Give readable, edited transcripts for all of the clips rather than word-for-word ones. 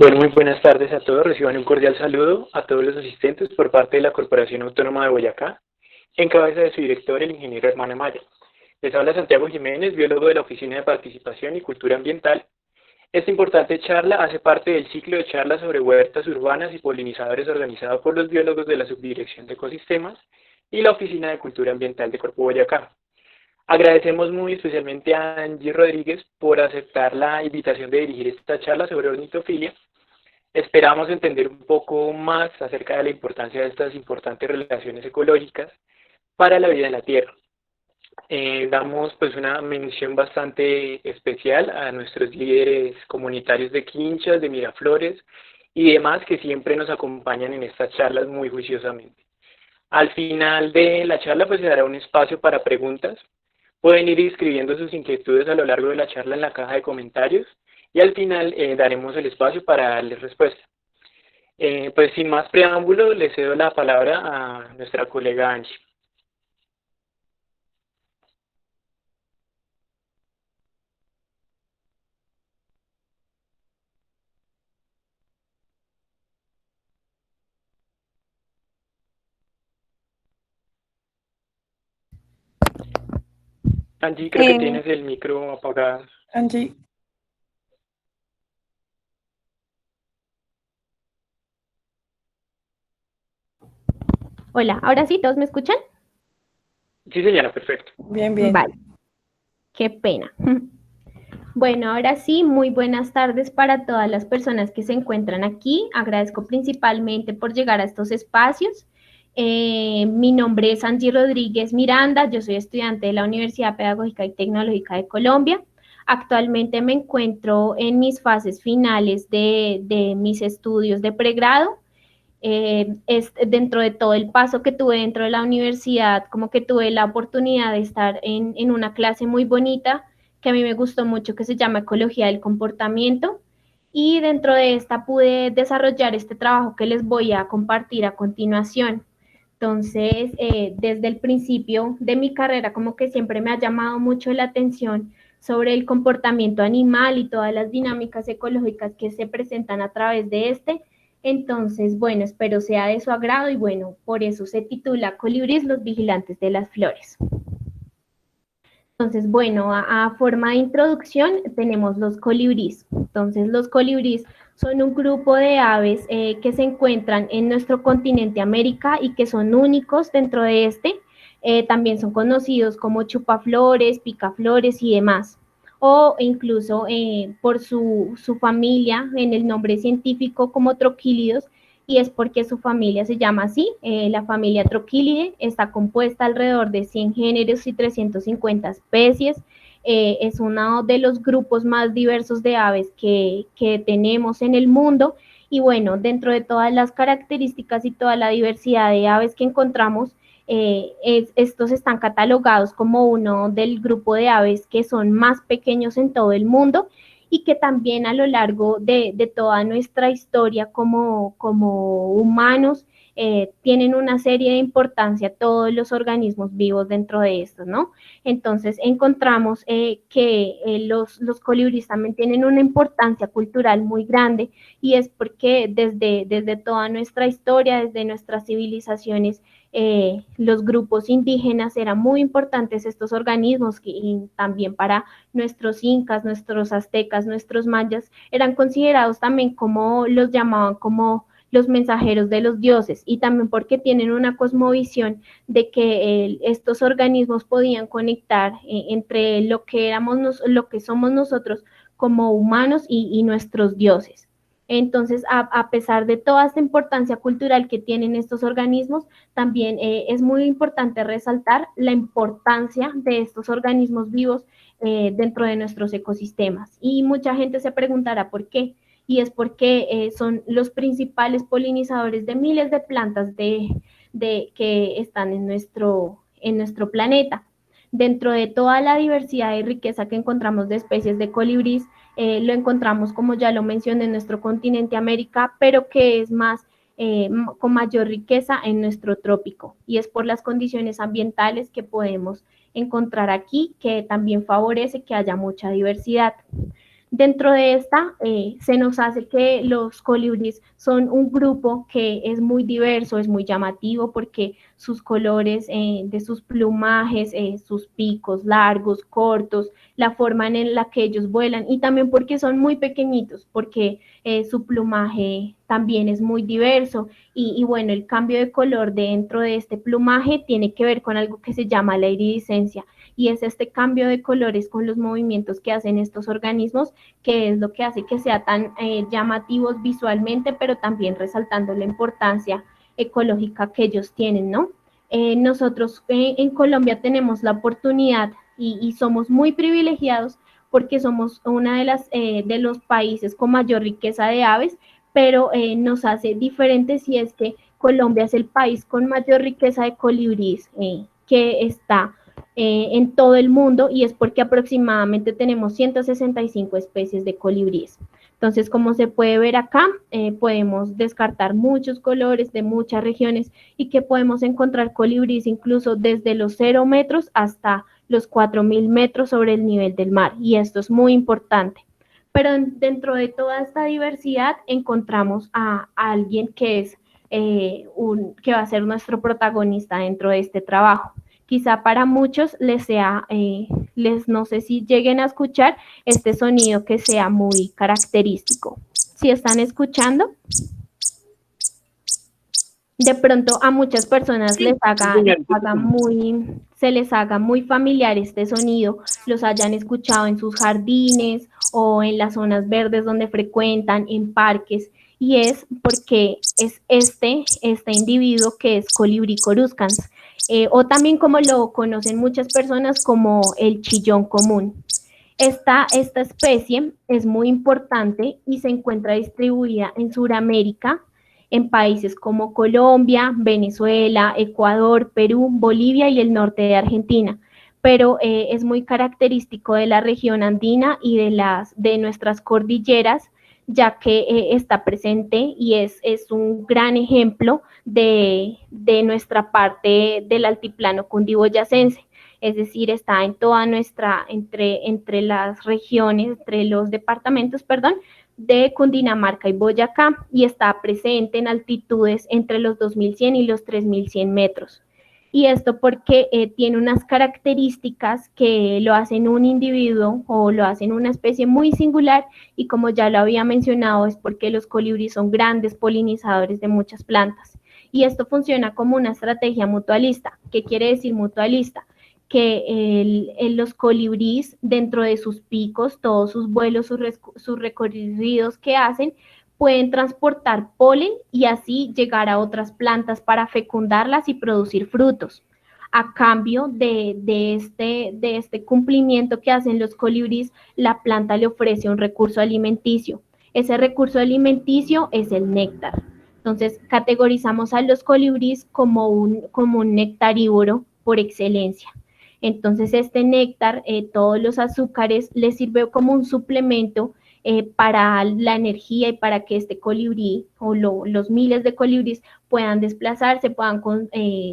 Bueno, muy buenas tardes a todos. Reciban un cordial saludo a todos los asistentes por parte de la Corporación Autónoma de Boyacá, en cabeza de su director, el ingeniero Hermano Maya. Les habla Santiago Jiménez, biólogo de la Oficina de Participación y Cultura Ambiental. Esta importante charla hace parte del ciclo de charlas sobre huertas urbanas y polinizadores organizado por los biólogos de la Subdirección de Ecosistemas y la Oficina de Cultura Ambiental de Corpo Boyacá. Agradecemos muy especialmente a Angie Rodríguez por aceptar la invitación de dirigir esta charla sobre ornitofilia. Esperamos entender un poco más acerca de la importancia de estas importantes relaciones ecológicas para la vida en la Tierra. Damos pues una mención bastante especial a nuestros líderes comunitarios de Quinchas, de Miraflores y demás que siempre nos acompañan en estas charlas muy juiciosamente. Al final de la charla pues se dará un espacio para preguntas. Pueden ir escribiendo sus inquietudes a lo largo de la charla en la caja de comentarios y al final daremos el espacio para darles respuesta. Pues sin más preámbulo, le cedo la palabra a nuestra colega Angie. Angie, creo que tienes el micro apagado. Angie. Hola, ¿ahora sí? ¿Todos me escuchan? Sí, señora, perfecto. Bien, bien. Vale. Qué pena. Bueno, ahora sí, muy buenas tardes para todas las personas que se encuentran aquí. Agradezco principalmente por llegar a estos espacios. Mi nombre es Angie Rodríguez Miranda, yo soy estudiante de la Universidad Pedagógica y Tecnológica de Colombia. Actualmente me encuentro en mis fases finales de mis estudios de pregrado. Es dentro de todo el paso que tuve dentro de la universidad, como que tuve la oportunidad de estar en una clase muy bonita que a mí me gustó mucho, que se llama Ecología del Comportamiento, y dentro de esta pude desarrollar este trabajo que les voy a compartir a continuación. Entonces, desde el principio de mi carrera, como que siempre me ha llamado mucho la atención sobre el comportamiento animal y todas las dinámicas ecológicas que se presentan a través de este. Entonces, bueno, espero sea de su agrado y bueno, por eso se titula Colibríes, los vigilantes de las flores. Entonces, bueno, a forma de introducción tenemos los colibríes. Entonces, los colibríes son un grupo de aves que se encuentran en nuestro continente América y que son únicos dentro de este. También son conocidos como chupaflores, picaflores y demás. O incluso por su familia, en el nombre científico como troquílidos, y es porque su familia se llama así, la familia Troquilidae, está compuesta alrededor de 100 géneros y 350 especies, es uno de los grupos más diversos de aves que tenemos en el mundo, y bueno, dentro de todas las características y toda la diversidad de aves que encontramos, estos están catalogados como uno del grupo de aves que son más pequeños en todo el mundo, y que también a lo largo de toda nuestra historia como humanos tienen una serie de importancia todos los organismos vivos dentro de estos, ¿no? Entonces encontramos que los colibríes también tienen una importancia cultural muy grande, y es porque desde toda nuestra historia, desde nuestras civilizaciones, los grupos indígenas eran muy importantes estos organismos, y también para nuestros incas, nuestros aztecas, nuestros mayas, eran considerados también como los llamaban como los mensajeros de los dioses, y también porque tienen una cosmovisión de que estos organismos podían conectar entre lo que éramos, lo que somos nosotros como humanos y nuestros dioses. Entonces, a pesar de toda esta importancia cultural que tienen estos organismos, también es muy importante resaltar la importancia de estos organismos vivos dentro de nuestros ecosistemas. Y mucha gente se preguntará por qué. Y es porque son los principales polinizadores de miles de plantas que están en nuestro planeta. Dentro de toda la diversidad y riqueza que encontramos de especies de colibríes, lo encontramos, como ya lo mencioné, en nuestro continente América, pero que es más con mayor riqueza en nuestro trópico, y es por las condiciones ambientales que podemos encontrar aquí, que también favorece que haya mucha diversidad. Dentro de esta, se nos hace que los colibríes son un grupo que es muy diverso, es muy llamativo porque sus colores de sus plumajes, sus picos largos, cortos, la forma en la que ellos vuelan y también porque son muy pequeñitos, porque su plumaje también es muy diverso y bueno, el cambio de color dentro de este plumaje tiene que ver con algo que se llama la iridiscencia y es este cambio de colores con los movimientos que hacen estos organismos que es lo que hace que sea tan llamativos visualmente, pero también resaltando la importancia ecológica que ellos tienen, ¿no? Nosotros en Colombia tenemos la oportunidad y somos muy privilegiados porque somos una de los países con mayor riqueza de aves, pero nos hace diferentes y es que Colombia es el país con mayor riqueza de colibríes que está en todo el mundo y es porque aproximadamente tenemos 165 especies de colibríes. Entonces, como se puede ver acá, podemos descartar muchos colores de muchas regiones y que podemos encontrar colibríes incluso desde los 0 metros hasta los 4.000 metros sobre el nivel del mar. Y esto es muy importante. Pero dentro de toda esta diversidad encontramos a alguien que es que va a ser nuestro protagonista dentro de este trabajo. Quizá para muchos les sea, no sé si lleguen a escuchar este sonido que sea muy característico. Si están escuchando, de pronto a muchas personas Sí, sí, señor, se les haga muy familiar este sonido, los hayan escuchado en sus jardines o en las zonas verdes donde frecuentan, en parques, y es porque es este individuo que es Colibrí coruscans, o también como lo conocen muchas personas como el chillón común. Esta especie es muy importante y se encuentra distribuida en Sudamérica, en países como Colombia, Venezuela, Ecuador, Perú, Bolivia y el norte de Argentina. Pero es muy característico de la región andina y de nuestras cordilleras, ya que está presente y es un gran ejemplo de nuestra parte del altiplano cundiboyacense, es decir, está en toda entre las regiones, entre los departamentos, perdón, de Cundinamarca y Boyacá, y está presente en altitudes entre los 2.100 y los 3.100 metros. Y esto porque tiene unas características que lo hacen un individuo o lo hacen una especie muy singular, y como ya lo había mencionado, es porque los colibríes son grandes polinizadores de muchas plantas. Y esto funciona como una estrategia mutualista. ¿Qué quiere decir mutualista? Que los colibríes dentro de sus picos, todos sus vuelos, sus recorridos que hacen, pueden transportar polen y así llegar a otras plantas para fecundarlas y producir frutos. A cambio de este cumplimiento que hacen los colibríes, la planta le ofrece un recurso alimenticio. Ese recurso alimenticio es el néctar. Entonces, categorizamos a los colibríes como un nectarívoro por excelencia. Entonces, este néctar, todos los azúcares, les sirve como un suplemento para la energía y para que este colibrí o los miles de colibríes puedan desplazarse, puedan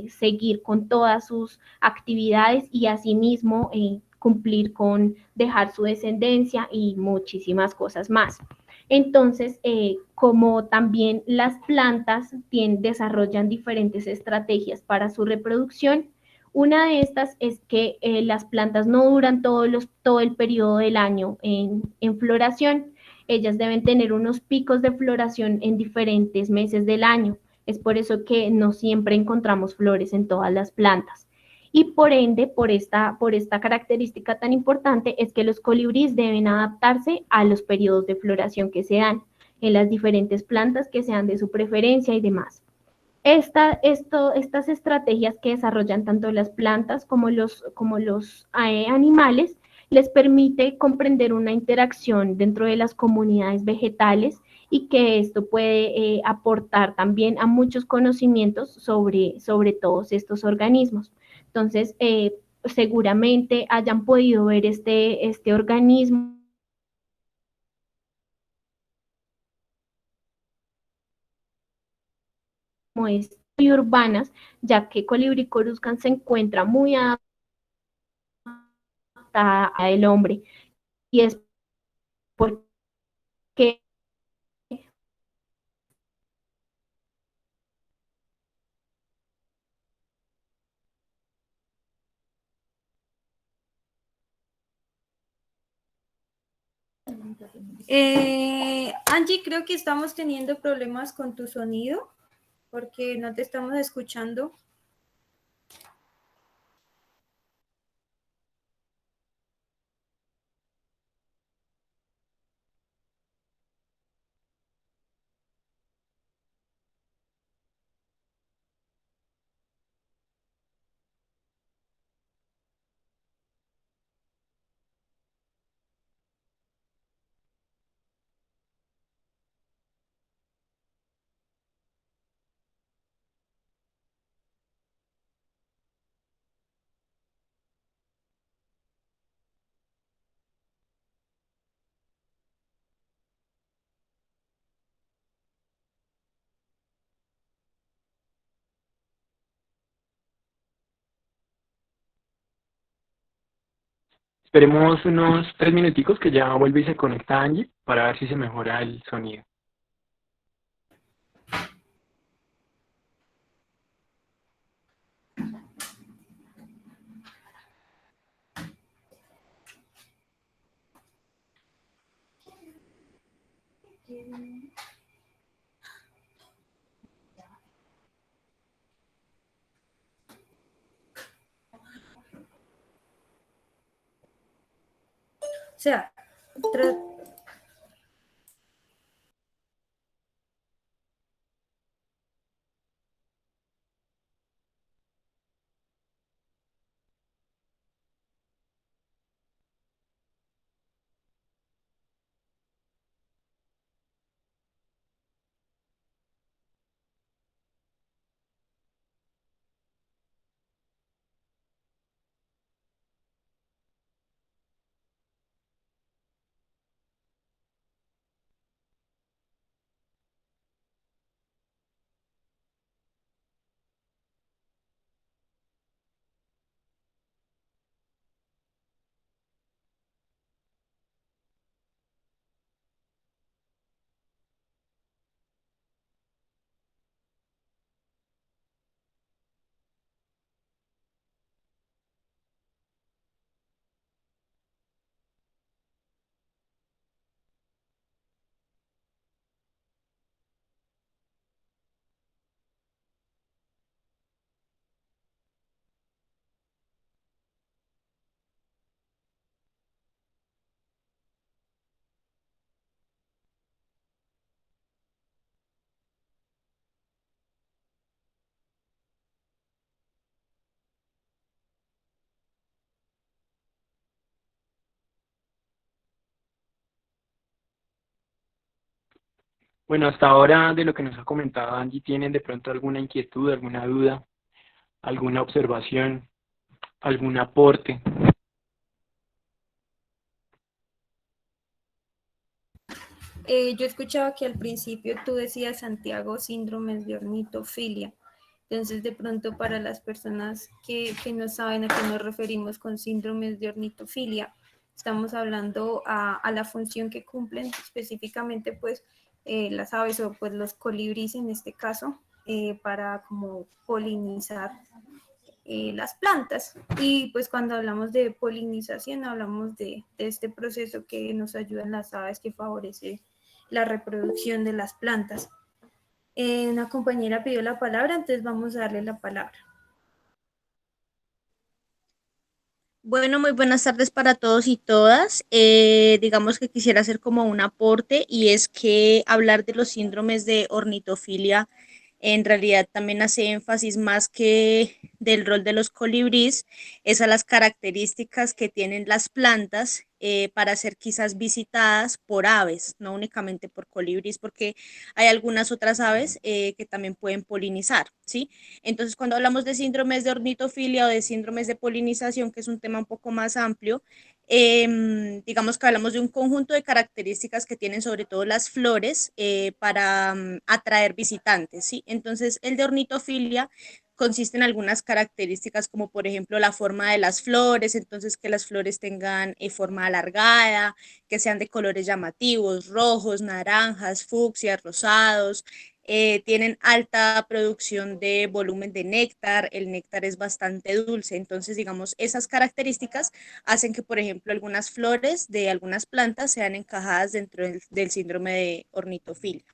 seguir con todas sus actividades y asimismo cumplir con dejar su descendencia y muchísimas cosas más. Entonces, como también las plantas desarrollan diferentes estrategias para su reproducción, una de estas es que las plantas no duran todo el periodo del año en floración. Ellas deben tener unos picos de floración en diferentes meses del año. Es por eso que no siempre encontramos flores en todas las plantas. Y por ende, por esta característica tan importante, es que los colibríes deben adaptarse a los periodos de floración que se dan en las diferentes plantas que sean de su preferencia y demás. Estas estrategias que desarrollan tanto las plantas como los animales les permite comprender una interacción dentro de las comunidades vegetales y que esto puede aportar también a muchos conocimientos sobre todos estos organismos. Entonces, seguramente hayan podido ver este organismo muy urbanas, ya que Colibrí coruscans se encuentra muy adaptada al hombre y es porque Angie, creo que estamos teniendo problemas con tu sonido porque no te estamos escuchando. Esperemos unos 3 minuticos que ya vuelve y se conecta Angie para ver si se mejora el sonido. O sea, Bueno, hasta ahora de lo que nos ha comentado Angie, ¿tienen de pronto alguna inquietud, alguna duda, alguna observación, algún aporte? yo escuchaba que al principio tú decías, Santiago, síndromes de ornitofilia. Entonces, de pronto, para las personas que no saben a qué nos referimos con síndromes de ornitofilia, estamos hablando a la función que cumplen específicamente, pues, las aves o pues los colibríes en este caso, para como polinizar las plantas. Y pues cuando hablamos de polinización, hablamos de este proceso que nos ayuda en las aves, que favorece la reproducción de las plantas. Una compañera pidió la palabra, entonces vamos a darle la palabra. Bueno, muy buenas tardes para todos y todas. Digamos que quisiera hacer como un aporte y es que hablar de los síndromes de ornitofilia en realidad también hace énfasis más que del rol de los colibríes, es a las características que tienen las plantas para ser quizás visitadas por aves, no únicamente por colibríes, porque hay algunas otras aves que también pueden polinizar, ¿sí? Entonces, cuando hablamos de síndromes de ornitofilia o de síndromes de polinización, que es un tema un poco más amplio, digamos que hablamos de un conjunto de características que tienen sobre todo las flores para atraer visitantes, ¿sí? Entonces, el de ornitofilia consiste en algunas características como por ejemplo la forma de las flores, entonces que las flores tengan forma alargada, que sean de colores llamativos, rojos, naranjas, fucsias, rosados, tienen alta producción de volumen de néctar, el néctar es bastante dulce, entonces digamos esas características hacen que por ejemplo algunas flores de algunas plantas sean encajadas dentro del síndrome de ornitofilia.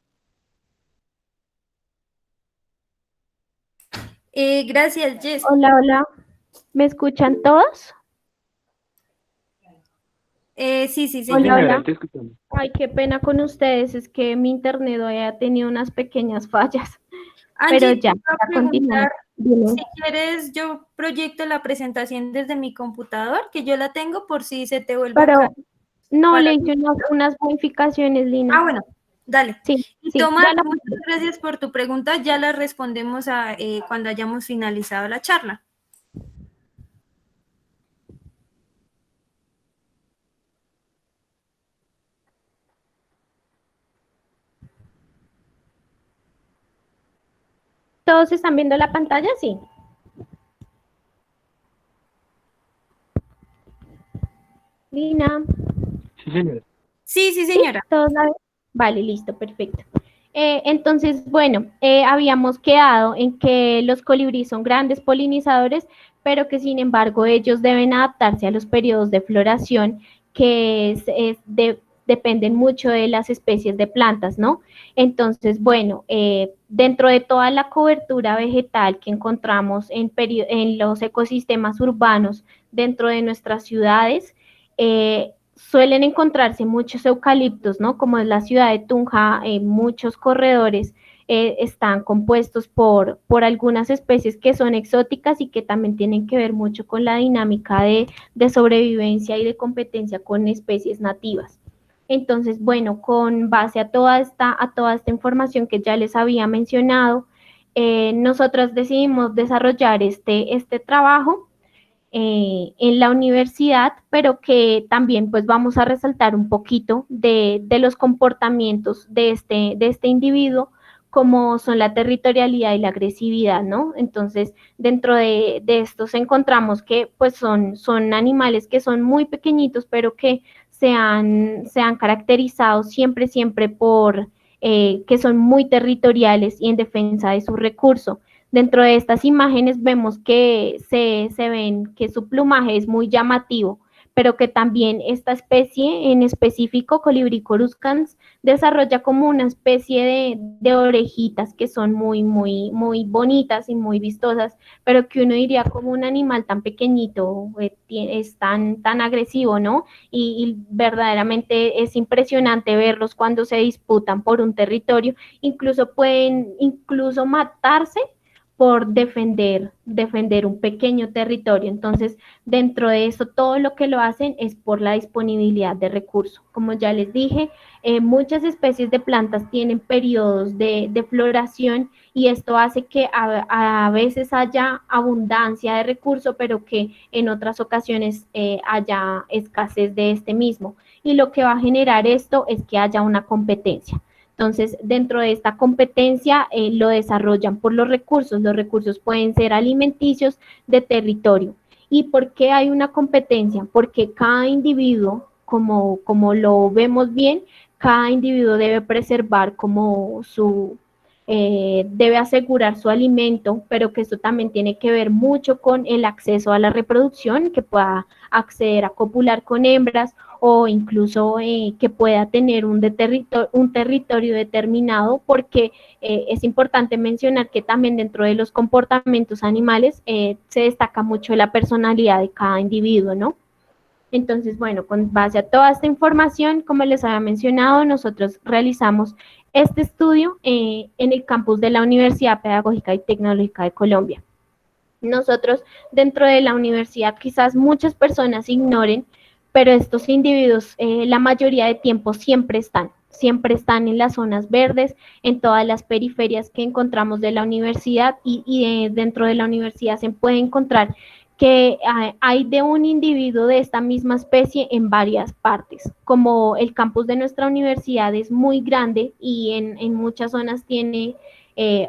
Gracias, Jess. Hola, hola. ¿Me escuchan todos? Sí, Sí, señora. Hola, señora, hola. te escuchamos. Ay, qué pena con ustedes, es que mi internet hoy ha tenido unas pequeñas fallas, pero Angie, te ya, iba a ya continuamos. preguntar Dime. si quieres, yo proyecto la presentación desde mi computador, que yo la tengo por si se te vuelve acá. Pero no, Para... le hice unas modificaciones, Lina. Bueno, dale. Sí, Y sí, Tomás, ya la muchas gracias por tu pregunta. Ya la respondemos cuando hayamos finalizado la charla. ¿Todos están viendo la pantalla? Sí. Lina. Sí, señora. Sí, señora. ¿Todos la ven? Vale, listo, perfecto. Entonces, bueno, habíamos quedado en que los colibríes son grandes polinizadores, pero que sin embargo ellos deben adaptarse a los periodos de floración que dependen mucho de las especies de plantas, ¿no? Entonces, bueno, dentro de toda la cobertura vegetal que encontramos en los ecosistemas urbanos dentro de nuestras ciudades, suelen encontrarse muchos eucaliptos, ¿no? Como es la ciudad de Tunja, muchos corredores están compuestos por algunas especies que son exóticas y que también tienen que ver mucho con la dinámica de sobrevivencia y de competencia con especies nativas. Entonces, bueno, con base a toda esta información que ya les había mencionado, nosotros decidimos desarrollar este trabajo en la universidad, pero que también pues vamos a resaltar un poquito de los comportamientos de este individuo, como son la territorialidad y la agresividad, ¿no? Entonces, dentro de estos encontramos que pues son animales que son muy pequeñitos, pero que se han caracterizado siempre por que son muy territoriales y en defensa de su recurso. Dentro de estas imágenes vemos que se ven que su plumaje es muy llamativo, pero que también esta especie en específico, Colibrí coruscans, desarrolla como una especie de orejitas que son muy bonitas y muy vistosas, pero que uno diría como un animal tan pequeñito es tan agresivo, ¿no? Y verdaderamente es impresionante verlos cuando se disputan por un territorio, pueden matarse por defender un pequeño territorio. Entonces, dentro de eso, todo lo que lo hacen es por la disponibilidad de recursos. Como ya les dije, muchas especies de plantas tienen periodos de floración y esto hace que a veces haya abundancia de recursos, pero que en otras ocasiones haya escasez de este mismo. Y lo que va a generar esto es que haya una competencia. Entonces, dentro de esta competencia lo desarrollan por los recursos. Los recursos pueden ser alimenticios, de territorio. ¿Y por qué hay una competencia? Porque cada individuo, como lo vemos bien, cada individuo debe preservar debe asegurar su alimento, pero que esto también tiene que ver mucho con el acceso a la reproducción, que pueda acceder a copular con hembras o incluso que pueda tener un territorio determinado, porque es importante mencionar que también dentro de los comportamientos animales se destaca mucho la personalidad de cada individuo, ¿no? Entonces, bueno, con base a toda esta información, como les había mencionado, nosotros realizamos este estudio en el campus de la Universidad Pedagógica y Tecnológica de Colombia. Nosotros, dentro de la universidad, quizás muchas personas ignoren, pero estos individuos la mayoría de tiempo siempre están en las zonas verdes, en todas las periferias que encontramos de la universidad y dentro de la universidad se puede encontrar que hay de un individuo de esta misma especie en varias partes. Como el campus de nuestra universidad es muy grande y en muchas zonas tiene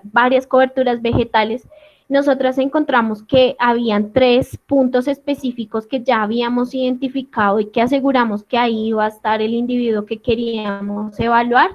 varias coberturas vegetales, nosotras encontramos que habían 3 puntos específicos que ya habíamos identificado y que aseguramos que ahí iba a estar el individuo que queríamos evaluar,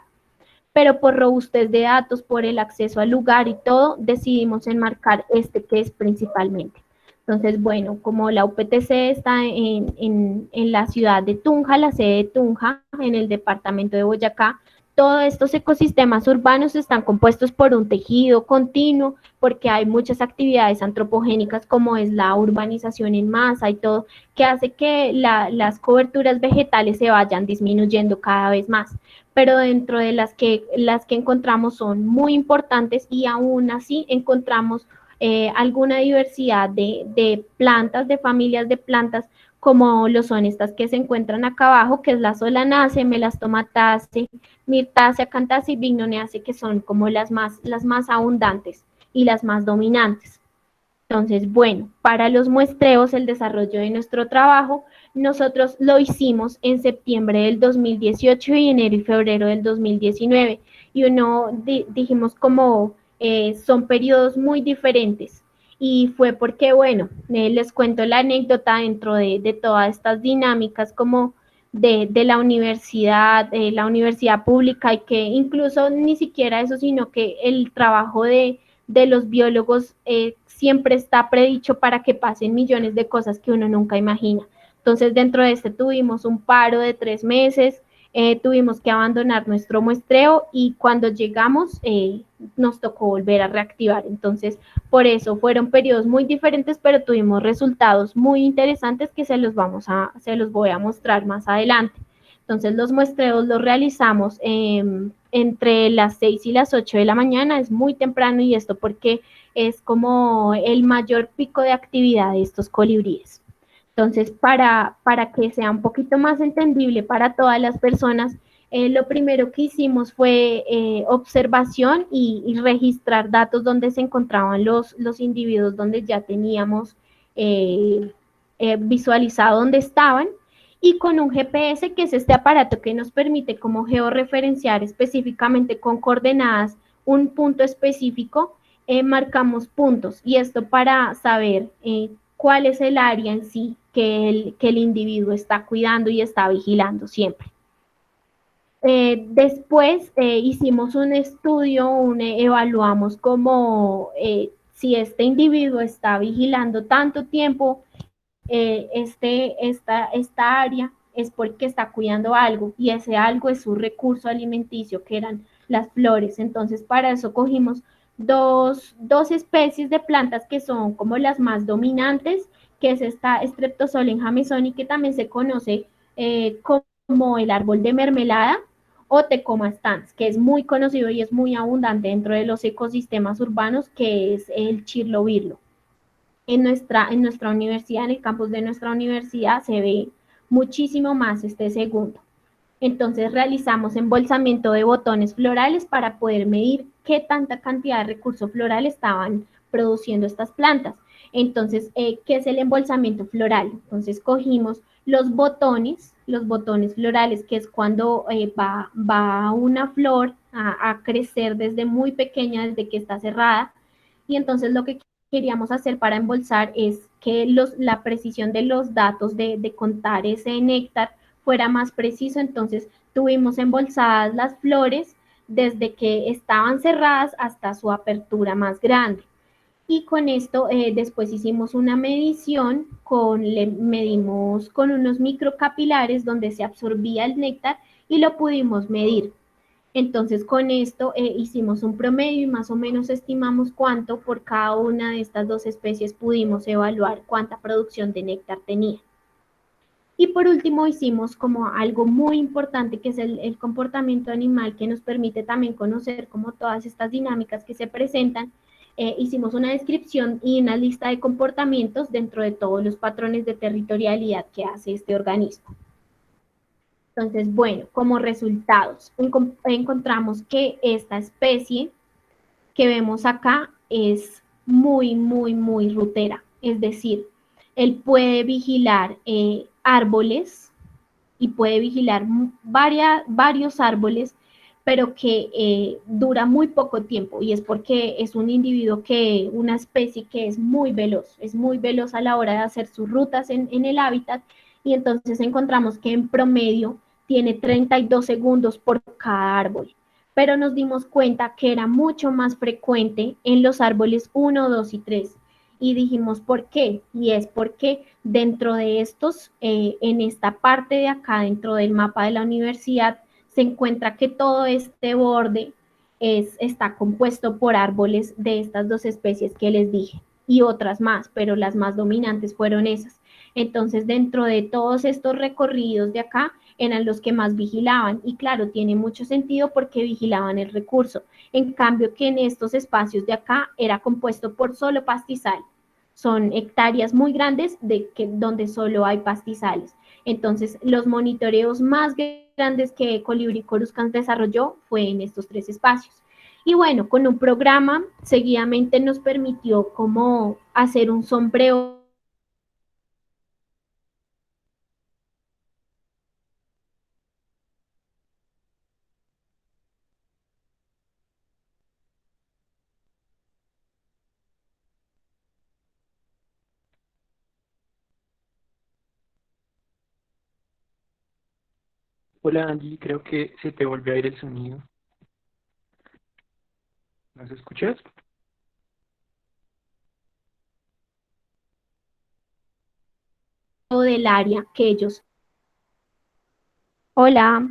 pero por robustez de datos, por el acceso al lugar y todo, decidimos enmarcar este que es principalmente. Entonces, bueno, como la UPTC está en la ciudad de Tunja, la sede de Tunja, en el departamento de Boyacá, todos estos ecosistemas urbanos están compuestos por un tejido continuo, porque hay muchas actividades antropogénicas como es la urbanización en masa y todo, que hace que las coberturas vegetales se vayan disminuyendo cada vez más. Pero dentro de las que encontramos son muy importantes y aún así encontramos alguna diversidad de plantas, de familias de plantas, como lo son estas que se encuentran acá abajo, que es la Solanaceae, Melastomataceae, Myrtaceae, Acanthataceae y Vignoneaceae, que son como las más abundantes y las más dominantes. Entonces, bueno, para los muestreos, el desarrollo de nuestro trabajo, nosotros lo hicimos en septiembre del 2018 y enero y febrero del 2019. Y dijimos como son periodos muy diferentes. Y fue porque, bueno, les cuento la anécdota dentro de todas estas dinámicas como de la universidad pública, y que incluso ni siquiera eso, sino que el trabajo de los biólogos siempre está predicho para que pasen millones de cosas que uno nunca imagina. Entonces, dentro de este tuvimos un paro de 3 meses, tuvimos que abandonar nuestro muestreo y cuando llegamos nos tocó volver a reactivar. Entonces, por eso fueron periodos muy diferentes, pero tuvimos resultados muy interesantes que se los voy a mostrar más adelante. Entonces, los muestreos los realizamos entre las 6 y las 8 de la mañana, es muy temprano, y esto porque es como el mayor pico de actividad de estos colibríes. Entonces, para que sea un poquito más entendible para todas las personas, lo primero que hicimos fue observación y registrar datos donde se encontraban los individuos, donde ya teníamos visualizado dónde estaban, y con un GPS, que es este aparato que nos permite como georreferenciar específicamente con coordenadas un punto específico, marcamos puntos, y esto para saber cuál es el área en sí que el individuo está cuidando y está vigilando siempre. Después hicimos un estudio, evaluamos como si este individuo está vigilando tanto tiempo esta área, es porque está cuidando algo, y ese algo es su recurso alimenticio, que eran las flores. Entonces, para eso cogimos dos especies de plantas que son como las más dominantes, que es esta Streptozolen jamesoni, que también se conoce como el árbol de mermelada, o Tecoma stans, que es muy conocido y es muy abundante dentro de los ecosistemas urbanos, que es el chirlobirlo. En nuestra universidad, en el campus de nuestra universidad, se ve muchísimo más este segundo. Entonces realizamos embolsamiento de botones florales para poder medir qué tanta cantidad de recurso floral estaban produciendo estas plantas. Entonces, ¿qué es el embolsamiento floral? Entonces cogimos los botones florales, que es cuando va una flor a crecer desde muy pequeña, desde que está cerrada, y entonces lo que queríamos hacer para embolsar es que la precisión de los datos de contar ese néctar fuera más preciso. Entonces tuvimos embolsadas las flores desde que estaban cerradas hasta su apertura más grande. Y con esto después hicimos una medición, medimos con unos microcapilares donde se absorbía el néctar y lo pudimos medir. Entonces, con esto hicimos un promedio y más o menos estimamos cuánto por cada una de estas 2 especies pudimos evaluar cuánta producción de néctar tenía. Y por último, hicimos como algo muy importante, que es el comportamiento animal, que nos permite también conocer como todas estas dinámicas que se presentan. Hicimos una descripción y una lista de comportamientos dentro de todos los patrones de territorialidad que hace este organismo. Entonces, bueno, como resultados, encontramos que esta especie que vemos acá es muy, muy, muy rutera. Es decir, él puede vigilar árboles y puede vigilar varios árboles, pero que dura muy poco tiempo, y es porque es un individuo una especie que es muy veloz a la hora de hacer sus rutas en el hábitat, y entonces encontramos que en promedio tiene 32 segundos por cada árbol, pero nos dimos cuenta que era mucho más frecuente en los árboles 1, 2 y 3. Y dijimos, ¿por qué? Y es porque dentro de estos, en esta parte de acá, dentro del mapa de la universidad, se encuentra que todo este borde está compuesto por árboles de estas dos especies que les dije, y otras más, pero las más dominantes fueron esas. Entonces, dentro de todos estos recorridos de acá, eran los que más vigilaban, y claro, tiene mucho sentido porque vigilaban el recurso. En cambio, que en estos espacios de acá era compuesto por solo pastizal. Son hectáreas muy grandes donde solo hay pastizales. Entonces, los monitoreos más grandes que Colibrí Coruscans desarrolló fue en estos 3 espacios. Y bueno, con un programa seguidamente nos permitió como hacer un sombreo. Hola Angie, creo que se te volvió a ir el sonido. ¿Nos escuchas? Del área que ellos. Hola,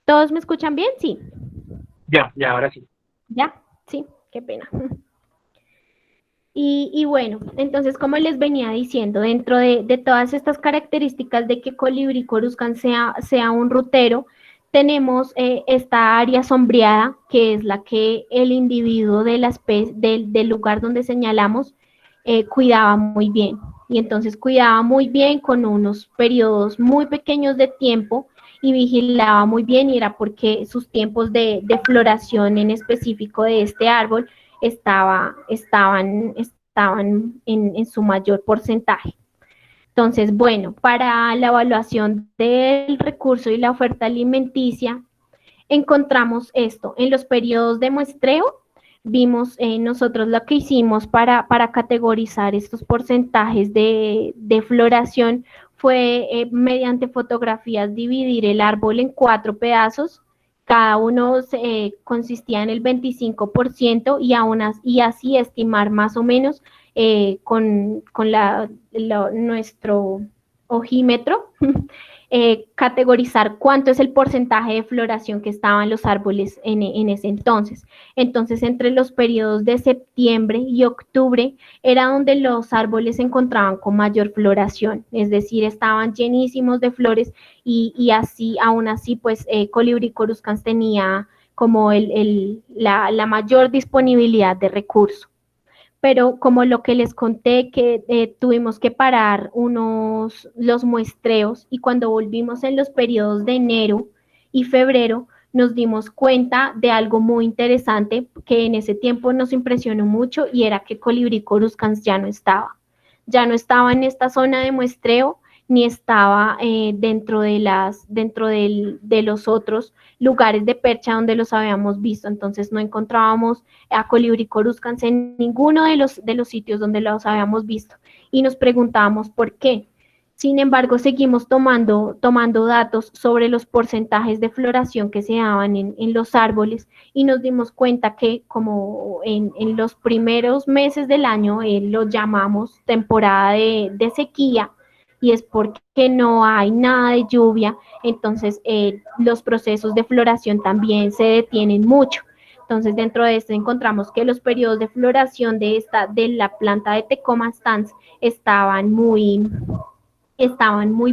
¿todos me escuchan bien? Sí. Ya, ahora sí. ¿Ya? Sí, qué pena. Y bueno, entonces, como les venía diciendo, dentro de todas estas características de que Colibrí Coruscant sea un rutero, tenemos esta área sombreada, que es la que el individuo del lugar donde señalamos cuidaba muy bien. Y entonces cuidaba muy bien con unos periodos muy pequeños de tiempo, y vigilaba muy bien, y era porque sus tiempos de floración en específico de este árbol estaban en su mayor porcentaje. Entonces, bueno, para la evaluación del recurso y la oferta alimenticia, encontramos esto. En los periodos de muestreo, vimos nosotros lo que hicimos para categorizar estos porcentajes de floración fue mediante fotografías dividir el árbol en 4 pedazos. Cada uno consistía en el 25%, y así estimar más o menos con nuestro ojímetro categorizar cuánto es el porcentaje de floración que estaban los árboles en ese entonces. Entonces, entre los periodos de septiembre y octubre era donde los árboles se encontraban con mayor floración, es decir, estaban llenísimos de flores, y así, aún así, pues Colibrí Coruscans tenía como la mayor disponibilidad de recursos. Pero como lo que les conté, que tuvimos que parar los muestreos, y cuando volvimos en los periodos de enero y febrero, nos dimos cuenta de algo muy interesante que en ese tiempo nos impresionó mucho, y era que Colibrí Coruscans ya no estaba en esta zona de muestreo, ni estaba de los otros lugares de percha donde los habíamos visto. Entonces no encontrábamos a Colibrí Coruscans en ninguno de los sitios donde los habíamos visto, y nos preguntábamos por qué. Sin embargo, seguimos tomando datos sobre los porcentajes de floración que se daban en los árboles, y nos dimos cuenta que como en los primeros meses del año lo llamamos temporada de sequía, y es porque no hay nada de lluvia. Entonces los procesos de floración también se detienen mucho. Entonces, dentro de esto encontramos que los periodos de floración de la planta de Tecoma stans estaban muy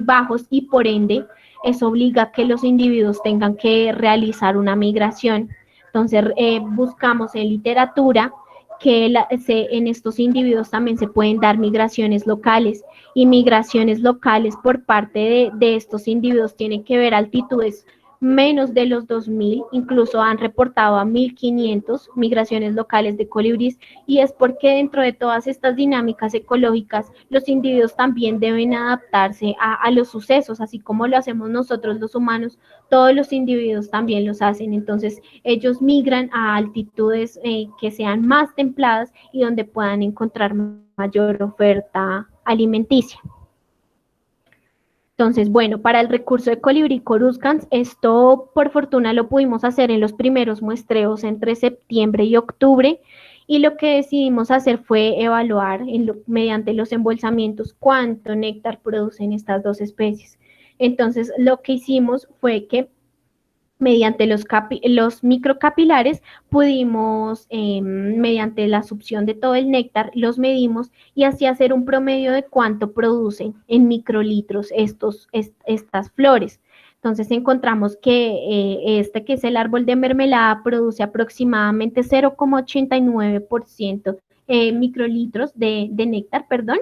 bajos, y por ende eso obliga a que los individuos tengan que realizar una migración. Entonces, buscamos en literatura que en estos individuos también se pueden dar migraciones locales, y migraciones locales por parte de estos individuos tienen que ver altitudes menos de los 2.000, incluso han reportado a 1.500 migraciones locales de colibrís, y es porque dentro de todas estas dinámicas ecológicas, los individuos también deben adaptarse a los sucesos, así como lo hacemos nosotros los humanos, todos los individuos también los hacen. Entonces ellos migran a altitudes que sean más templadas y donde puedan encontrar mayor oferta alimenticia. Entonces, bueno, para el recurso de colibrí coruscans, esto por fortuna lo pudimos hacer en los primeros muestreos entre septiembre y octubre, y lo que decidimos hacer fue evaluar mediante los embolsamientos cuánto néctar producen estas dos especies. Entonces, lo que hicimos fue que mediante los microcapilares pudimos, mediante la succión de todo el néctar, los medimos y así hacer un promedio de cuánto producen en microlitros estas flores. Entonces encontramos que que es el árbol de mermelada, produce aproximadamente 0,89% microlitros de néctar, perdón,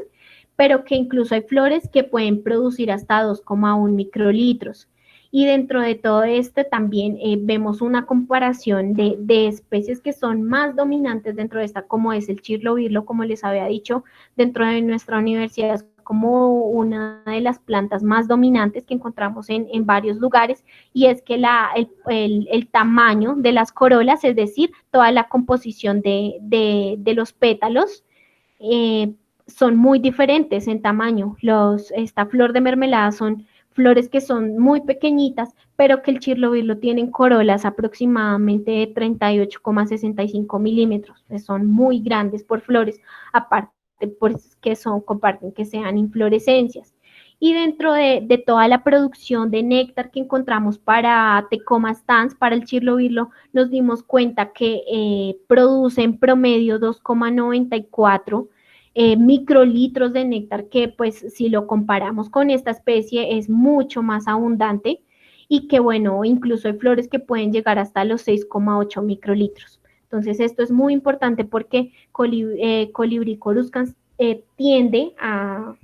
pero que incluso hay flores que pueden producir hasta 2,1 microlitros. Y dentro de todo esto también vemos una comparación de especies que son más dominantes dentro de esta, como es el chirlobirlo, como les había dicho, dentro de nuestra universidad es como una de las plantas más dominantes que encontramos en varios lugares, y es que el tamaño de las corolas, es decir, toda la composición de los pétalos, son muy diferentes en tamaño. Esta flor de mermelada son flores que son muy pequeñitas, pero que el chirlobirlo tienen corolas aproximadamente de 38,65 milímetros. Son muy grandes por flores, aparte pues, comparten que sean inflorescencias. Y dentro de toda la producción de néctar que encontramos para Tecoma stans, para el chirlobirlo, nos dimos cuenta que produce en promedio 2,94 microlitros de néctar, que pues si lo comparamos con esta especie es mucho más abundante, y que bueno, incluso hay flores que pueden llegar hasta los 6,8 microlitros. Entonces esto es muy importante porque Colibri coruscans tiende a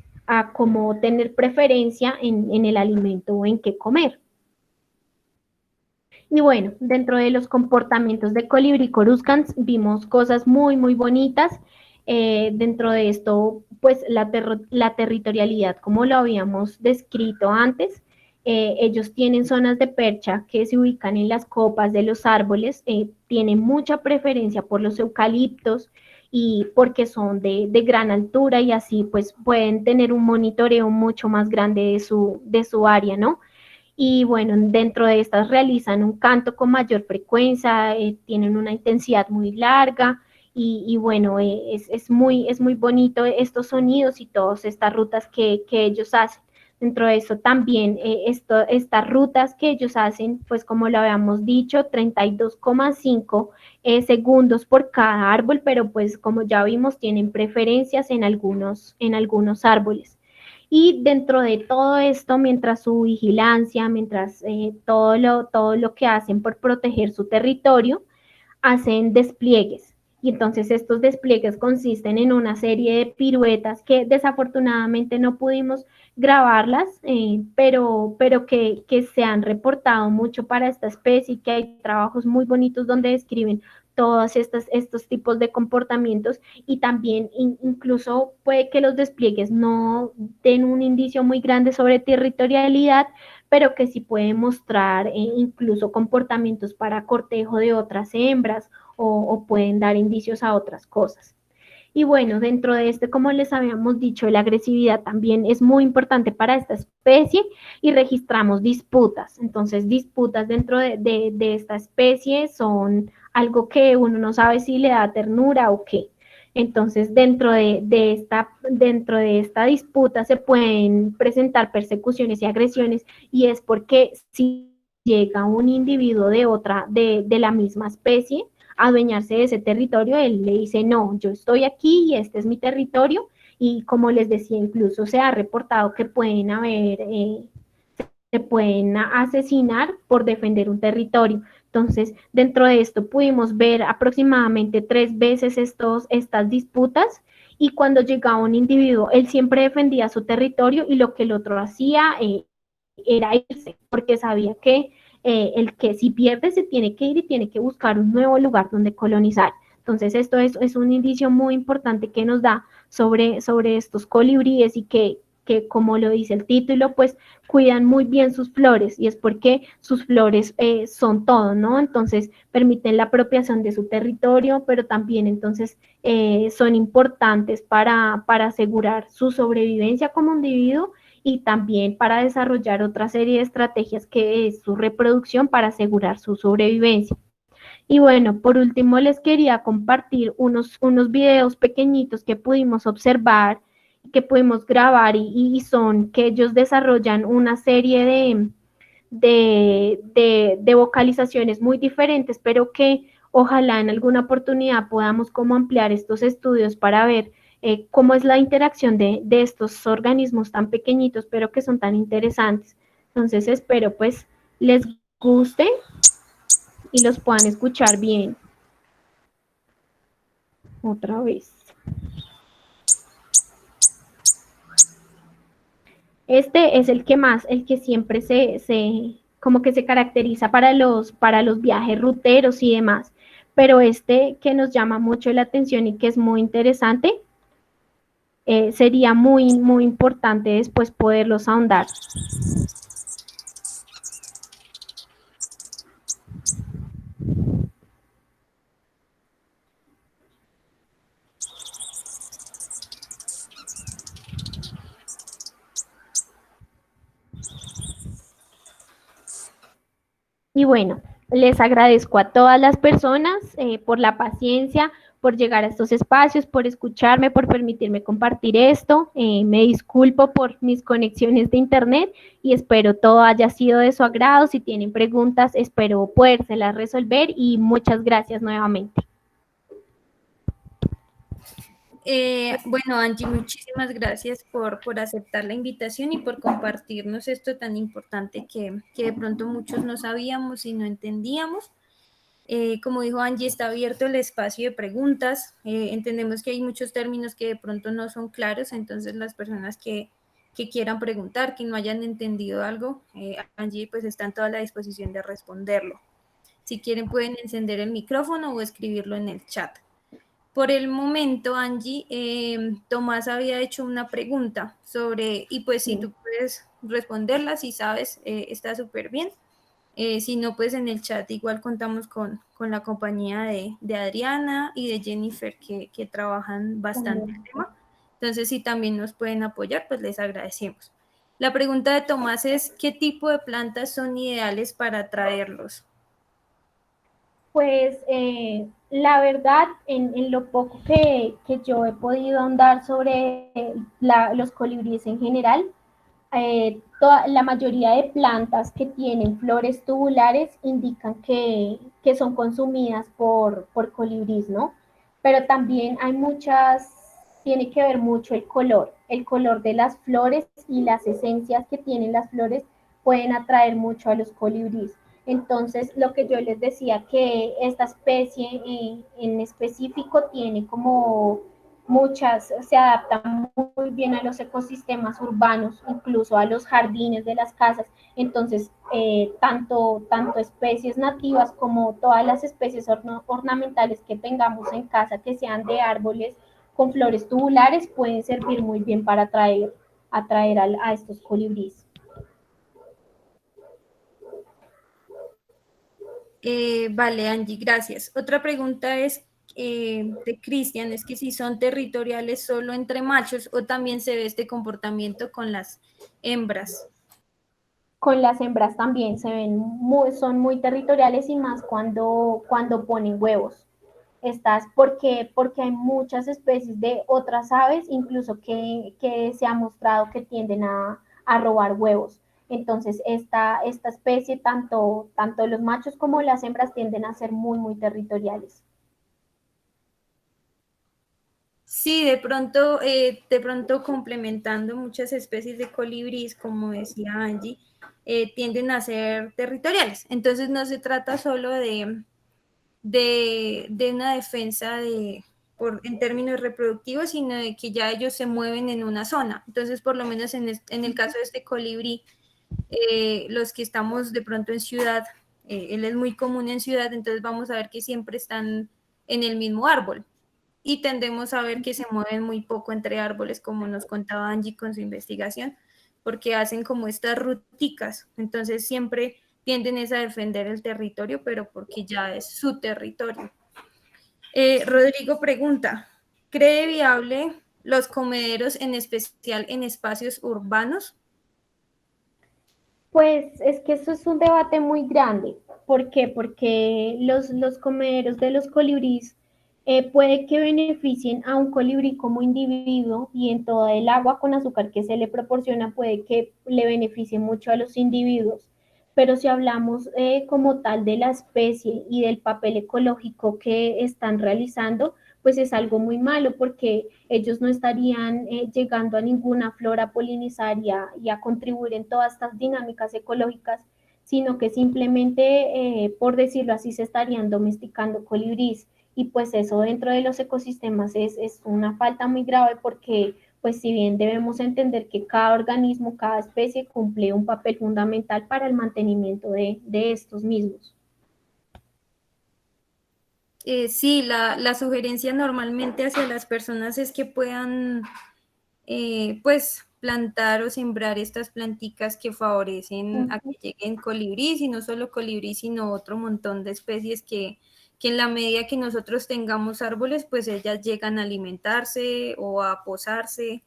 como tener preferencia en el alimento o en qué comer. Y bueno, dentro de los comportamientos de Colibri coruscans vimos cosas muy, muy bonitas. Dentro de esto, pues la territorialidad, como lo habíamos descrito antes, ellos tienen zonas de percha que se ubican en las copas de los árboles, tienen mucha preferencia por los eucaliptos y porque son de gran altura, y así pues pueden tener un monitoreo mucho más grande de su área, ¿no? Y bueno, dentro de estas realizan un canto con mayor frecuencia, tienen una intensidad muy larga, y bueno, es muy bonito estos sonidos y todas estas rutas que ellos hacen. Dentro de eso también, estas rutas que ellos hacen, pues como lo habíamos dicho, 32,5 segundos por cada árbol, pero pues como ya vimos, tienen preferencias en algunos árboles. Y dentro de todo esto, mientras su vigilancia, mientras todo lo que hacen por proteger su territorio, hacen despliegues. Y entonces estos despliegues consisten en una serie de piruetas que desafortunadamente no pudimos grabarlas, pero que se han reportado mucho para esta especie, y que hay trabajos muy bonitos donde describen todos estos tipos de comportamientos, y también incluso puede que los despliegues no den un indicio muy grande sobre territorialidad, pero que sí pueden mostrar incluso comportamientos para cortejo de otras hembras, o pueden dar indicios a otras cosas. Y bueno, dentro de como les habíamos dicho, la agresividad también es muy importante para esta especie, y registramos disputas. Entonces, disputas dentro de esta especie son algo que uno no sabe si le da ternura o qué. Entonces, dentro de esta disputa se pueden presentar persecuciones y agresiones, y es porque si llega un individuo de la misma especie a adueñarse de ese territorio, él le dice, no, yo estoy aquí y este es mi territorio, y como les decía, incluso se ha reportado que se pueden asesinar por defender un territorio. Entonces, dentro de esto pudimos ver aproximadamente 3 veces estas disputas, y cuando llegaba un individuo, él siempre defendía su territorio, y lo que el otro hacía era irse, porque sabía que el que si pierde se tiene que ir y tiene que buscar un nuevo lugar donde colonizar. Entonces esto es un indicio muy importante que nos da sobre estos colibríes y que como lo dice el título, pues cuidan muy bien sus flores y es porque sus flores son todo, ¿no? Entonces permiten la apropiación de su territorio, pero también entonces son importantes para asegurar su sobrevivencia como individuo y también para desarrollar otra serie de estrategias que es su reproducción para asegurar su sobrevivencia. Y bueno, por último les quería compartir unos videos pequeñitos que pudimos observar, que pudimos grabar y son que ellos desarrollan una serie de vocalizaciones muy diferentes, pero que ojalá en alguna oportunidad podamos como ampliar estos estudios para ver cómo es la interacción de estos organismos tan pequeñitos, pero que son tan interesantes. Entonces espero pues les guste y los puedan escuchar bien. Otra vez. Este es el que más, el que siempre como que se caracteriza para los viajes ruteros y demás. Pero este que nos llama mucho la atención y que es muy interesante, sería muy importante después poderlos ahondar. Y bueno, les agradezco a todas las personas por la paciencia, por llegar a estos espacios, por escucharme, por permitirme compartir esto. Me disculpo por mis conexiones de internet y espero todo haya sido de su agrado. Si tienen preguntas, espero podérselas resolver y muchas gracias nuevamente. Bueno, Angie, muchísimas gracias por aceptar la invitación y por compartirnos esto tan importante que de pronto muchos no sabíamos y no entendíamos. Como dijo Angie, está abierto el espacio de preguntas. Entendemos que hay muchos términos que de pronto no son claros, entonces las personas que quieran preguntar, que no hayan entendido algo, Angie pues está en toda la disposición de responderlo. Si quieren pueden encender el micrófono o escribirlo en el chat. Por el momento, Angie, Tomás había hecho una pregunta sobre, y pues si tú puedes responderla, si sabes, está súper bien. Si no, pues en el chat igual contamos con la compañía de Adriana y de Jennifer que trabajan bastante el tema. Entonces, si también nos pueden apoyar, pues les agradecemos. La pregunta de Tomás es, ¿qué tipo de plantas son ideales para traerlos? Pues la verdad, en lo poco que yo he podido ahondar sobre los colibríes en general, la mayoría de plantas que tienen flores tubulares indican que son consumidas por colibrís, ¿no? Pero también hay muchas, tiene que ver mucho el color de las flores y las esencias que tienen las flores pueden atraer mucho a los colibríes. Entonces, lo que yo les decía, que esta especie en específico tiene como muchas, se adaptan muy bien a los ecosistemas urbanos, incluso a los jardines de las casas. Entonces, tanto especies nativas como todas las especies ornamentales que tengamos en casa, que sean de árboles con flores tubulares, pueden servir muy bien para atraer a estos colibríes. Vale, Angie, gracias. Otra pregunta es de Cristian, es que si son territoriales solo entre machos o también se ve este comportamiento con las hembras. Con las hembras también se ven son muy territoriales y más cuando ponen huevos. Porque hay muchas especies de otras aves, incluso que se ha mostrado que tienden a robar huevos. Entonces, esta especie, tanto los machos como las hembras, tienden a ser muy territoriales. Sí, de pronto complementando muchas especies de colibríes, como decía Angie, tienden a ser territoriales. Entonces no se trata solo de una defensa en términos reproductivos, sino de que ya ellos se mueven en una zona. Entonces, por lo menos en el caso de este colibrí, los que estamos de pronto en ciudad, él es muy común en ciudad, entonces vamos a ver que siempre están en el mismo árbol y tendemos a ver que se mueven muy poco entre árboles, como nos contaba Angie con su investigación, porque hacen como estas ruticas, entonces siempre tienden a defender el territorio, pero porque ya es su territorio. Rodrigo pregunta, ¿cree viable los comederos, en especial en espacios urbanos? Pues es que eso es un debate muy grande. ¿Por qué? Porque los comederos de los colibríes puede que beneficien a un colibrí como individuo y en toda el agua con azúcar que se le proporciona puede que le beneficie mucho a los individuos. Pero si hablamos como tal de la especie y del papel ecológico que están realizando, pues es algo muy malo porque ellos no estarían llegando a ninguna flora polinizar y a contribuir en todas estas dinámicas ecológicas, sino que simplemente, por decirlo así, se estarían domesticando colibríes. Y pues eso dentro de los ecosistemas es una falta muy grave porque pues si bien debemos entender que cada organismo, cada especie cumple un papel fundamental para el mantenimiento de estos mismos. Sí, la sugerencia normalmente hacia las personas es que puedan pues plantar o sembrar estas planticas que favorecen a que lleguen colibrís, y no solo colibrís, sino otro montón de especies que en la medida que nosotros tengamos árboles, pues ellas llegan a alimentarse o a posarse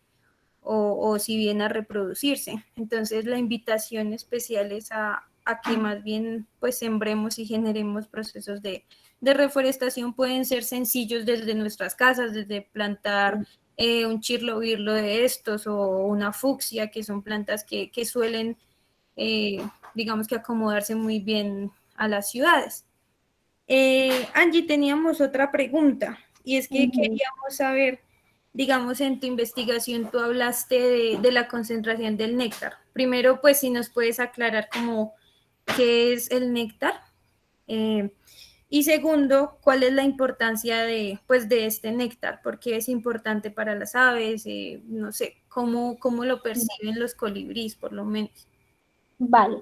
o si bien a reproducirse. Entonces la invitación especial es a que más bien pues sembremos y generemos procesos de reforestación. Pueden ser sencillos desde nuestras casas, desde plantar un chirlo birlo de estos o una fucsia, que son plantas que suelen, digamos que acomodarse muy bien a las ciudades. Angie, teníamos otra pregunta y es que queríamos saber, digamos, en tu investigación tú hablaste de la concentración del néctar. Primero, pues si nos puedes aclarar como qué es el néctar. Eh, y segundo, ¿cuál es la importancia de, pues, de este néctar? ¿Por qué es importante para las aves? No sé, ¿cómo lo perciben los colibríes, por lo menos? Vale.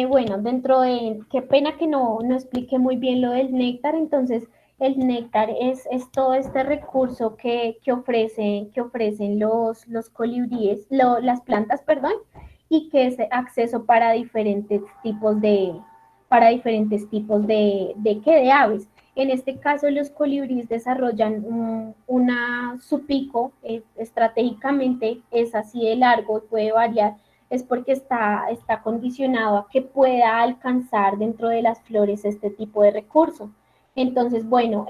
Bueno, dentro de, qué pena que no expliqué muy bien lo del néctar, entonces el néctar es todo este recurso que ofrecen los colibríes, las plantas, perdón, y que es acceso para diferentes tipos de aves. En este caso, los colibríes desarrollan su pico, estratégicamente es así de largo, puede variar, es porque está condicionado a que pueda alcanzar dentro de las flores este tipo de recurso. Entonces, bueno,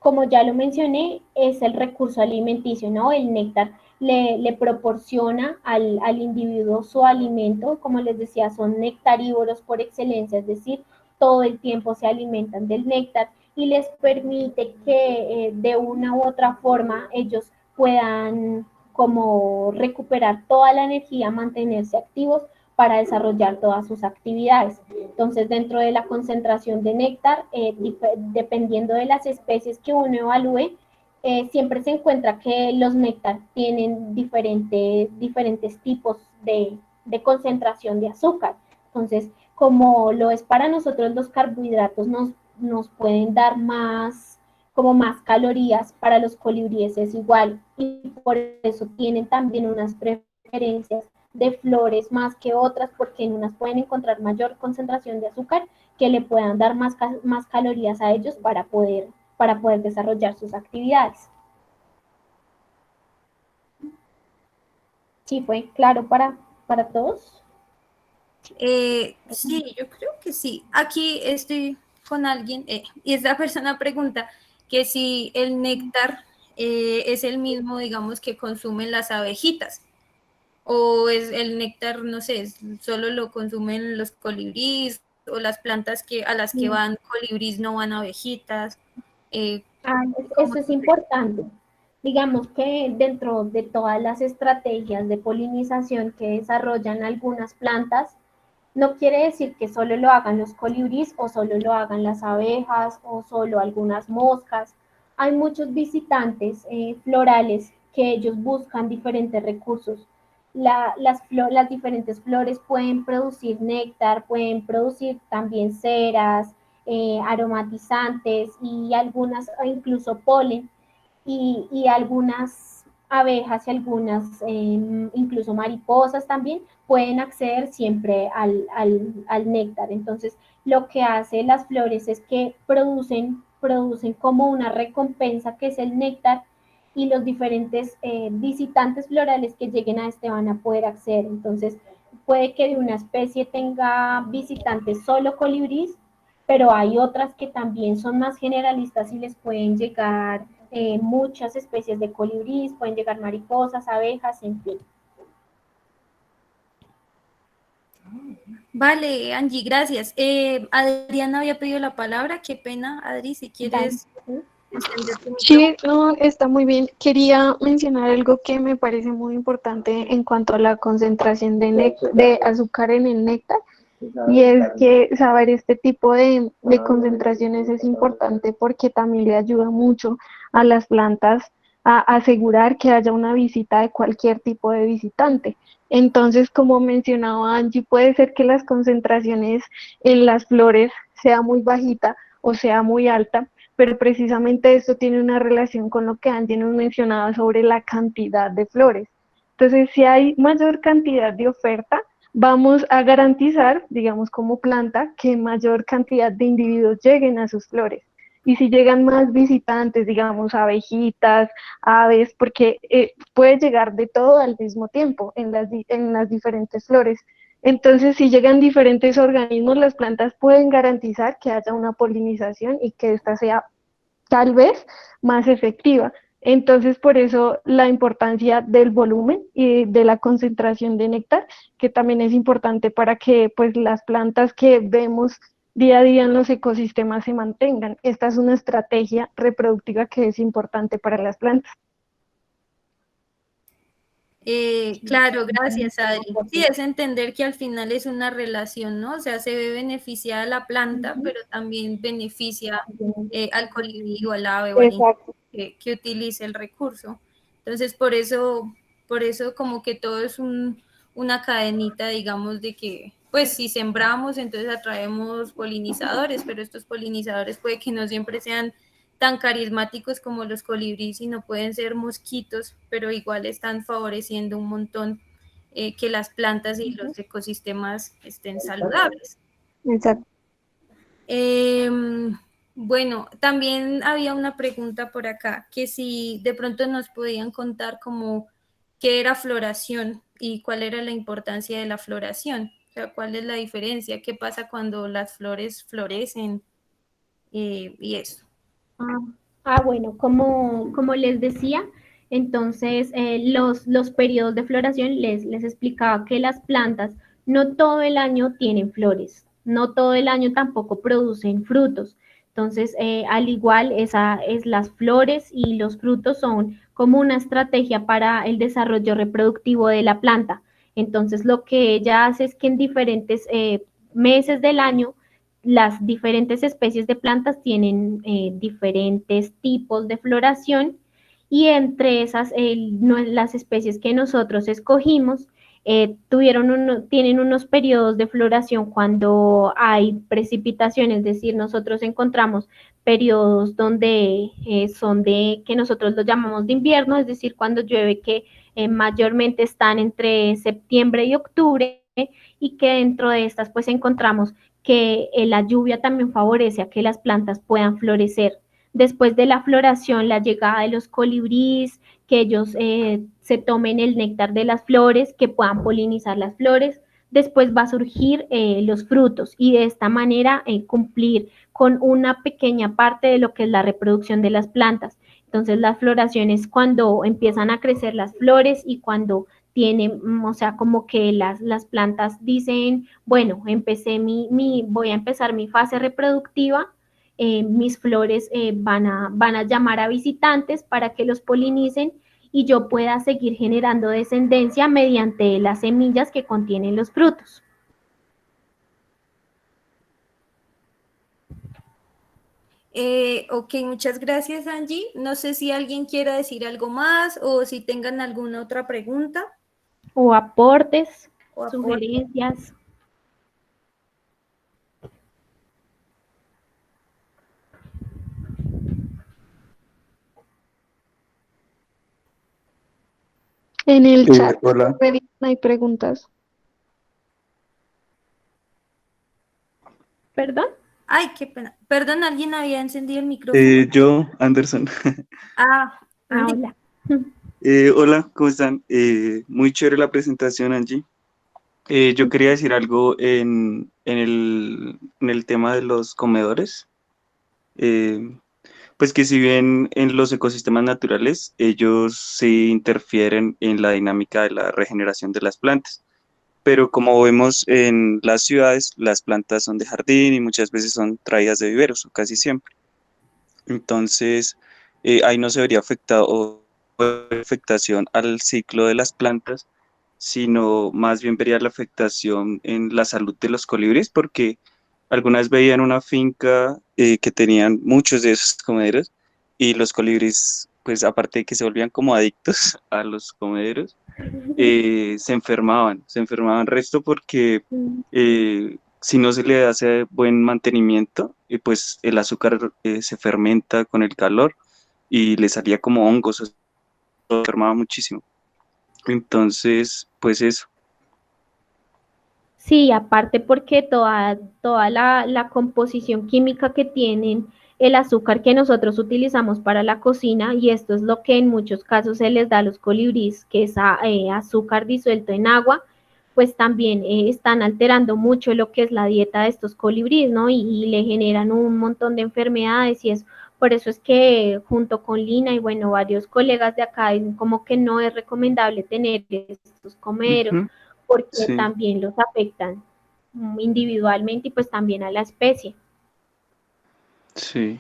como ya lo mencioné, es el recurso alimenticio, ¿no? El néctar le proporciona al individuo su alimento, como les decía, son nectarívoros por excelencia, es decir, todo el tiempo se alimentan del néctar y les permite que de una u otra forma ellos puedan como recuperar toda la energía, mantenerse activos para desarrollar todas sus actividades. Entonces, dentro de la concentración de néctar, dependiendo de las especies que uno evalúe, siempre se encuentra que los néctar tienen diferentes tipos de concentración de azúcar. Entonces, como lo es para nosotros los carbohidratos, nos pueden dar como más calorías, para los colibríes es igual y por eso tienen también unas preferencias de flores más que otras porque en unas pueden encontrar mayor concentración de azúcar que le puedan dar más calorías a ellos para poder desarrollar sus actividades. Sí, fue claro para todos. Sí, yo creo que sí. Aquí estoy con alguien y esta persona pregunta que si el néctar es el mismo, digamos, que consumen las abejitas o es el néctar, no sé, solo lo consumen los colibríes o las plantas a las que van colibríes no van abejitas. Eso es importante. Digamos que dentro de todas las estrategias de polinización que desarrollan algunas plantas, no quiere decir que solo lo hagan los colibríes o solo lo hagan las abejas o solo algunas moscas. Hay muchos visitantes florales que ellos buscan diferentes recursos. las diferentes flores pueden producir néctar, pueden producir también ceras, aromatizantes y algunas, incluso polen, y algunas abejas y algunas, incluso mariposas también, pueden acceder siempre al néctar. Entonces, lo que hace las flores es que producen como una recompensa que es el néctar, y los diferentes visitantes florales que lleguen a este van a poder acceder. Entonces, puede que de una especie tenga visitantes solo colibríes, pero hay otras que también son más generalistas y les pueden llegar muchas especies de colibríes, pueden llegar mariposas, abejas, en fin. Vale, Angie, gracias. Adriana había pedido la palabra, qué pena, Adri, si quieres encender tu micrófono. Sí, no, está muy bien. Quería mencionar algo que me parece muy importante en cuanto a la concentración de azúcar en el néctar, y es que saber este tipo de concentraciones es importante porque también le ayuda mucho a las plantas a asegurar que haya una visita de cualquier tipo de visitante. Entonces, como mencionaba Angie, puede ser que las concentraciones en las flores sea muy bajita o sea muy alta, pero precisamente esto tiene una relación con lo que Angie nos mencionaba sobre la cantidad de flores. Entonces, si hay mayor cantidad de oferta, vamos a garantizar, digamos como planta, que mayor cantidad de individuos lleguen a sus flores. Y si llegan más visitantes, digamos abejitas, aves, porque puede llegar de todo al mismo tiempo en las diferentes flores. Entonces, si llegan diferentes organismos, las plantas pueden garantizar que haya una polinización y que ésta sea tal vez más efectiva. Entonces, por eso la importancia del volumen y de la concentración de néctar, que también es importante para que pues las plantas que vemos día a día en los ecosistemas se mantengan. Esta es una estrategia reproductiva que es importante para las plantas. Claro, gracias, Adri. Sí, es entender que al final es una relación, ¿no? O sea, se ve beneficiada la planta, pero también beneficia al colibrí o al ave o al Exacto. que utilice el recurso. Entonces, por eso como que todo es una cadenita, digamos, de que, pues, si sembramos, entonces atraemos polinizadores, pero estos polinizadores puede que no siempre sean tan carismáticos como los colibríes y no pueden ser mosquitos, pero igual están favoreciendo un montón que las plantas y los ecosistemas estén saludables. Exacto. Eh, bueno, también había una pregunta por acá, que si de pronto nos podían contar como qué era floración y cuál era la importancia de la floración, o sea, cuál es la diferencia, qué pasa cuando las flores florecen y eso. Bueno, como les decía, entonces los periodos de floración les explicaba que las plantas no todo el año tienen flores, no todo el año tampoco producen frutos. Entonces, al igual, esa es las flores y los frutos son como una estrategia para el desarrollo reproductivo de la planta. Entonces, lo que ella hace es que en diferentes meses del año las diferentes especies de plantas tienen diferentes tipos de floración, y entre esas, las especies que nosotros escogimos tienen unos periodos de floración cuando hay precipitación, es decir, nosotros encontramos periodos donde son que nosotros los llamamos de invierno, es decir, cuando llueve, que mayormente están entre septiembre y octubre, y que dentro de estas pues encontramos que la lluvia también favorece a que las plantas puedan florecer. Después de la floración, la llegada de los colibríes, que ellos se tomen el néctar de las flores, que puedan polinizar las flores. Después va a surgir los frutos, y de esta manera cumplir con una pequeña parte de lo que es la reproducción de las plantas. Entonces, la floración es cuando empiezan a crecer las flores y cuando o sea, como que las plantas dicen, bueno, voy a empezar mi fase reproductiva, mis flores van a llamar a visitantes para que los polinicen y yo pueda seguir generando descendencia mediante las semillas que contienen los frutos. Ok, muchas gracias, Angie. No sé si alguien quiera decir algo más o si tengan alguna otra pregunta. O aportes, o aportes. sugerencias. En el chat Hola, hay preguntas. ¿Perdón? Ay, qué pena. Perdón, alguien había encendido el micrófono. yo, Anderson. Ah, Ah, Andy. hola. Hola, ¿cómo están? Muy chévere la presentación, Angie. Yo quería decir algo en el tema de los comedores. Eh, pues que si bien en los ecosistemas naturales, ellos sí interfieren en la dinámica de la regeneración de las plantas. Pero como vemos en las ciudades, las plantas son de jardín y muchas veces son traídas de viveros, o casi siempre. Entonces, ahí no se vería afectado afectación al ciclo de las plantas, sino más bien vería la afectación en la salud de los colibríes, porque alguna vez veía en una finca que tenían muchos de esos comederos y los colibríes, pues aparte de que se volvían como adictos a los comederos, se enfermaban resto porque si no se le hace buen mantenimiento, pues el azúcar se fermenta con el calor y le salía como hongos, o sea, se enfermaba muchísimo. Entonces, pues eso. Sí, aparte porque toda la composición química que tienen el azúcar que nosotros utilizamos para la cocina, y esto es lo que en muchos casos se les da a los colibríes, que es azúcar disuelto en agua, pues también están alterando mucho lo que es la dieta de estos colibríes, ¿no? Y le generan un montón de enfermedades y eso. Por eso es que junto con Lina y bueno, varios colegas de acá dicen como que no es recomendable tener estos comeros Ujú. porque Sí, también los afectan individualmente y pues también a la especie. sí.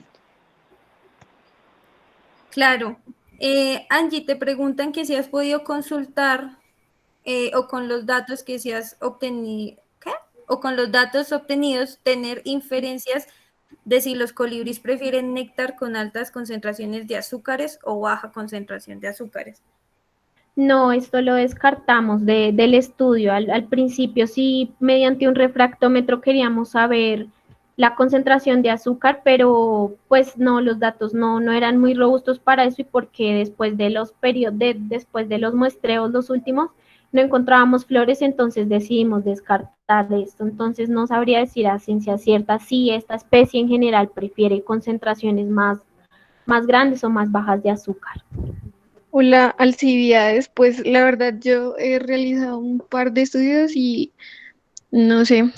Claro. Angie, te preguntan que si has podido consultar o con los datos que si has obtenido, ¿qué? O con los datos obtenidos, tener inferencias de si los colibríes prefieren néctar con altas concentraciones de azúcares o baja concentración de azúcares. No, esto lo descartamos del estudio. Al principio sí, mediante un refractómetro queríamos saber la concentración de azúcar, pero pues no, los datos no eran muy robustos para eso y porque después de los después de los muestreos, los últimos, no encontrábamos flores, entonces decidimos descartar esto. Entonces no sabría decir a ciencia cierta si esta especie en general prefiere concentraciones más grandes o más bajas de azúcar. Hola, Alcibiades. Pues la verdad yo he realizado un par de estudios y no sé,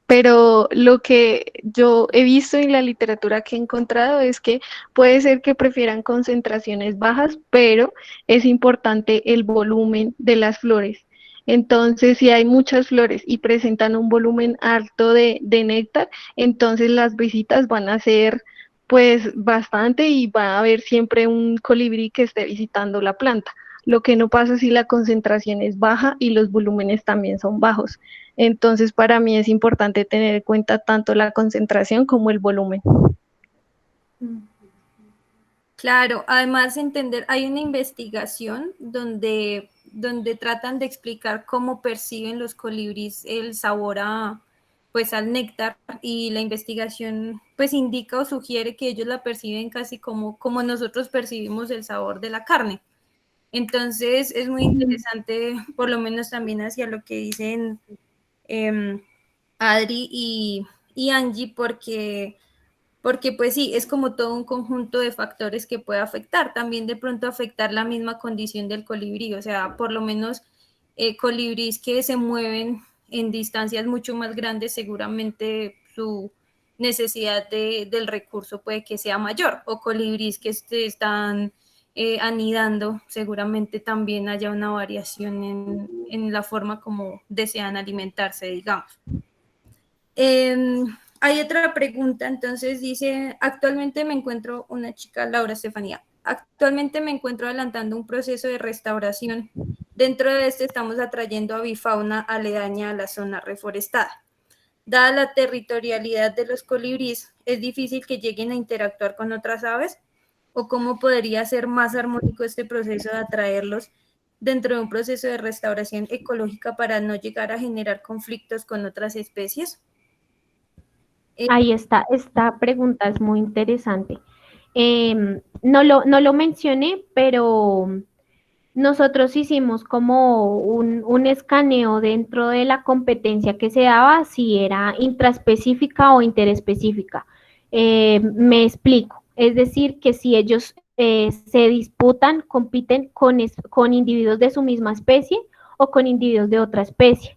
pero lo que yo he visto en la literatura que he encontrado es que puede ser que prefieran concentraciones bajas, pero es importante el volumen de las flores. Entonces, si hay muchas flores y presentan un volumen alto de néctar, entonces las visitas van a ser pues bastante y va a haber siempre un colibrí que esté visitando la planta. Lo que no pasa si la concentración es baja y los volúmenes también son bajos. Entonces, para mí es importante tener en cuenta tanto la concentración como el volumen. Claro, además entender, hay una investigación donde tratan de explicar cómo perciben los colibríes el sabor pues al néctar, y la investigación pues indica o sugiere que ellos la perciben casi como nosotros percibimos el sabor de la carne. Entonces es muy interesante, por lo menos también hacia lo que dicen eh, Adri y Angie, porque pues sí, es como todo un conjunto de factores que puede afectar, también de pronto afectar la misma condición del colibrí, o sea, por lo menos colibríes que se mueven en distancias mucho más grandes, seguramente su necesidad del recurso puede que sea mayor, o colibríes que están anidando, seguramente también haya una variación en la forma como desean alimentarse, digamos. Hay otra pregunta, entonces dice, actualmente me encuentro, una chica, Laura Estefanía, actualmente me encuentro adelantando un proceso de restauración. Dentro de este estamos atrayendo avifauna aledaña a la zona reforestada. Dada la territorialidad de los colibríes, ¿es difícil que lleguen a interactuar con otras aves? ¿O cómo podría ser más armónico este proceso de atraerlos dentro de un proceso de restauración ecológica para no llegar a generar conflictos con otras especies? Ahí está, esta pregunta es muy interesante. No lo mencioné, pero nosotros hicimos como un escaneo dentro de la competencia que se daba, si era intraespecífica o interespecífica. Me explico, es decir, que si ellos se disputan, compiten con individuos de su misma especie o con individuos de otra especie.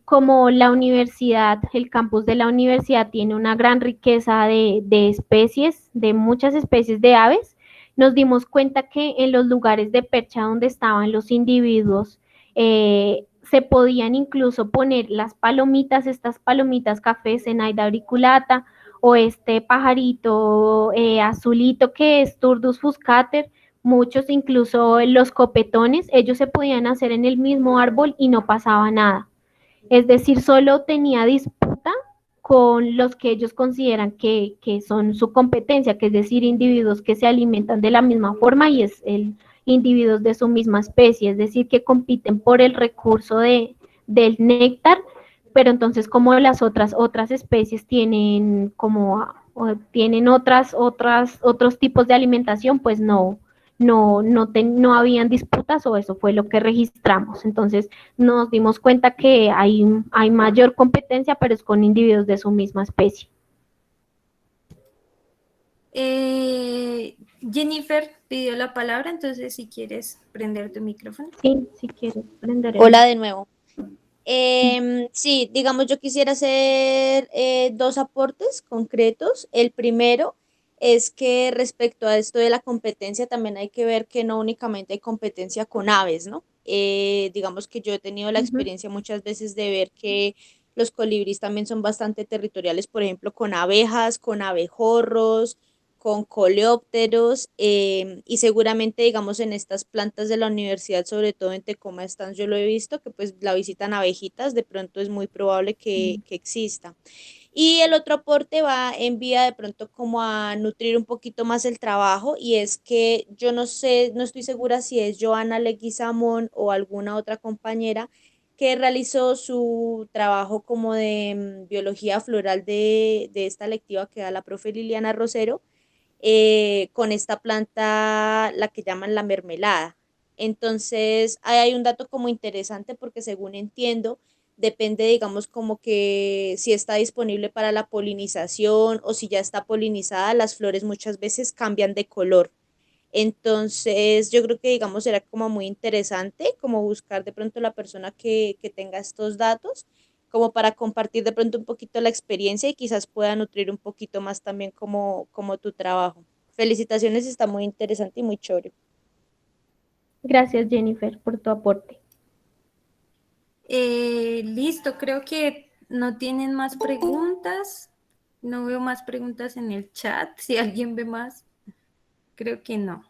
Como la universidad, el campus de la universidad tiene una gran riqueza de especies, de muchas especies de aves, nos dimos cuenta que en los lugares de percha donde estaban los individuos, se podían incluso poner las palomitas, estas palomitas cafés en Aida auriculata, o este pajarito azulito que es Turdus fuscater, muchos incluso los copetones, ellos se podían hacer en el mismo árbol y no pasaba nada. Es decir, solo tenía disputa con los que ellos consideran que son su competencia, que es decir, individuos que se alimentan de la misma forma y es el individuos de su misma especie, es decir, que compiten por el recurso del néctar, pero entonces como las otras especies tienen tienen otros tipos de alimentación, pues no habían disputas o eso fue lo que registramos. Entonces nos dimos cuenta que hay mayor competencia, pero es con individuos de su misma especie. Jennifer pidió la palabra, entonces si quieres prender tu micrófono. Sí, si quieres prender. Hola de nuevo. Sí, digamos, yo quisiera hacer dos aportes concretos. El primero es que respecto a esto de la competencia, también hay que ver que no únicamente hay competencia con aves, ¿no? Digamos que yo he tenido la experiencia muchas veces de ver que los colibríes también son bastante territoriales, por ejemplo, con abejas, con abejorros, con coleópteros, y seguramente, digamos, en estas plantas de la universidad, sobre todo en Tecoma Stands, yo lo he visto, que pues la visitan abejitas, de pronto es muy probable que exista. Y el otro aporte va en vía de pronto como a nutrir un poquito más el trabajo, y es que yo no sé, no estoy segura si es Joana Leguizamón o alguna otra compañera que realizó su trabajo como de biología floral de esta lectiva que da la profe Liliana Rosero, con esta planta, la que llaman la mermelada. Entonces, ahí hay un dato como interesante porque según entiendo, depende, digamos, como que si está disponible para la polinización o si ya está polinizada, las flores muchas veces cambian de color. Entonces, yo creo que, digamos, será como muy interesante como buscar de pronto la persona que tenga estos datos, como para compartir de pronto un poquito la experiencia y quizás pueda nutrir un poquito más también como tu trabajo. Felicitaciones, está muy interesante y muy chévere. Gracias, Jennifer, por tu aporte. Listo, creo que no tienen más preguntas. No veo más preguntas en el chat. Si alguien ve más, creo que no.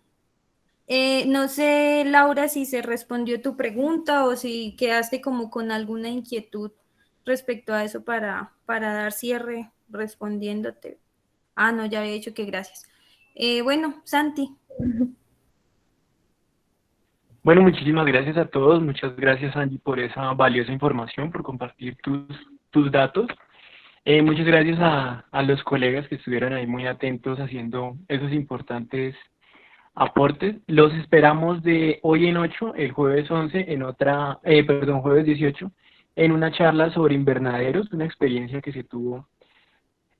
No sé, Laura, si se respondió tu pregunta o si quedaste como con alguna inquietud respecto a eso para dar cierre respondiéndote. Ah, no, ya había dicho que gracias. Bueno, Santi. Bueno, muchísimas gracias a todos. Muchas gracias, Angie, por esa valiosa información, por compartir tus datos. Muchas gracias a los colegas que estuvieron ahí muy atentos haciendo esos importantes aportes. Los esperamos de hoy en 8, el jueves 11, jueves 18, en una charla sobre invernaderos, una experiencia que se tuvo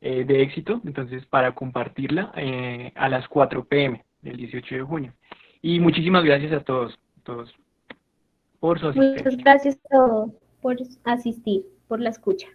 de éxito, entonces para compartirla a las 4 p.m. del 18 de junio. Y muchísimas gracias a todos por su asistencia. Muchas gracias a todos por asistir, por la escucha.